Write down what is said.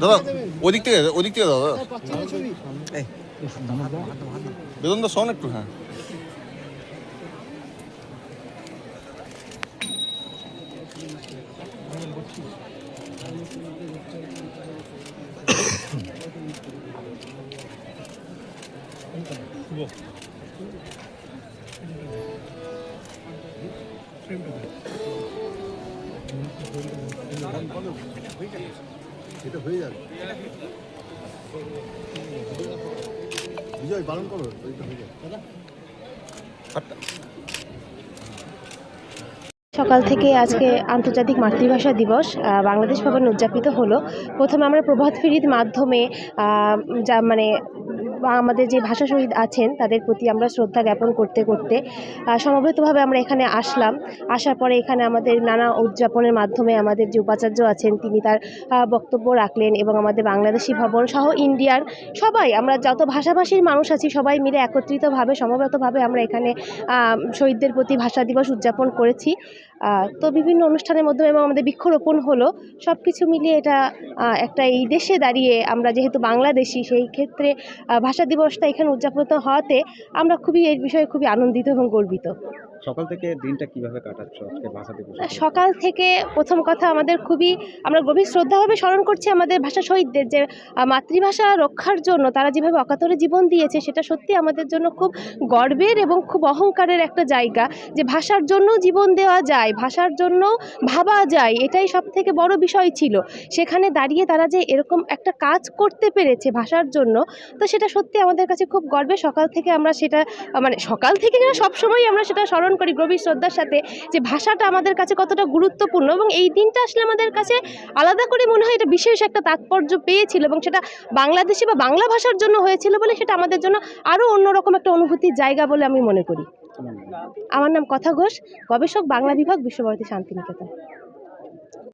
দাদা ওদিক থেকে দাদা বেতন তো শোন একটু। হ্যাঁ এটা হয়ে যাবে, বিজয় পালন করো, এটা হয়ে যাবে। সকাল থেকে আজকে আন্তর্জাতিক মাতৃভাষা দিবস বাংলাদেশ ভবনে উদযাপিত হলো। প্রথমে আমরা প্রভাত ফেরির মাধ্যমে আমাদের যে ভাষা শহীদ আছেন তাদের প্রতি আমরা শ্রদ্ধা জ্ঞাপন করতে করতে সমবেতভাবে আমরা এখানে আসলাম। আসার পরে এখানে আমাদের নানা উদযাপনের মাধ্যমে আমাদের যে উপাচার্য আছেন তিনি তার বক্তব্য রাখলেন এবং আমাদের বাংলাদেশি ভবন সহ ইন্ডিয়ার সবাই, আমরা যত ভাষাভাষীর মানুষ আছি সবাই মিলে একত্রিতভাবে সমবেতভাবে আমরা এখানে শহীদদের প্রতি ভাষা দিবস উদযাপন করেছি। তো বিভিন্ন অনুষ্ঠানের মাধ্যমে এবং আমাদের বৃক্ষরোপণ হলো, সব কিছু মিলিয়ে এটা একটা এই দেশে দাঁড়িয়ে আমরা যেহেতু বাংলাদেশি সেই ক্ষেত্রে ভাষা দিবসটা এখানে উদযাপিত হওয়াতে আমরা এই বিষয়ে খুবই আনন্দিত এবং গর্বিত। সকাল থেকে দিনটা কিভাবে কাটাচ্ছ আজকে ভাষা দিবস? সকাল থেকে প্রথম কথা আমরা গভীর শ্রদ্ধাভাবে স্মরণ করছি আমাদের ভাষা শহীদদের, যে মাতৃভাষা রক্ষার জন্য তারা যেভাবে অকাতরে জীবন দিয়েছে সেটা সত্যি আমাদের জন্য খুব গর্বের এবং খুব অহংকারের একটা জায়গা, যে ভাষার জন্য জীবন দেওয়া যায়, ভাষার জন্য ভাবা যায়, এটাই সব থেকে বড় বিষয় ছিল। সেখানে দাঁড়িয়ে তারা যে এরকম একটা কাজ করতে পেরেছে ভাষার জন্য, তো সেটা সত্যি আমাদের কাছে খুব গর্বের। সকাল থেকে আমরা সেটা সকাল থেকে না, সবসময় আমরা সেটা স্মরণ করি গভীর শ্রদ্ধার সাথে, যে ভাষাটা আমাদের কাছে কতটা গুরুত্বপূর্ণ। এবং এই দিনটা আসলে আমাদের কাছে আলাদা করে মনে হয় এটা বিশেষ একটা তাৎপর্য পেয়েছিল, এবং সেটা বাংলাদেশি বা বাংলা ভাষার জন্য হয়েছিল বলে সেটা আমাদের জন্য আরও অন্যরকম একটা অনুভূতির জায়গা বলে আমি মনে করি। আমার নাম কথা ঘোষ, গবেষক, বাংলা বিভাগ, বিশ্বভারতী শান্তিনিকেতন।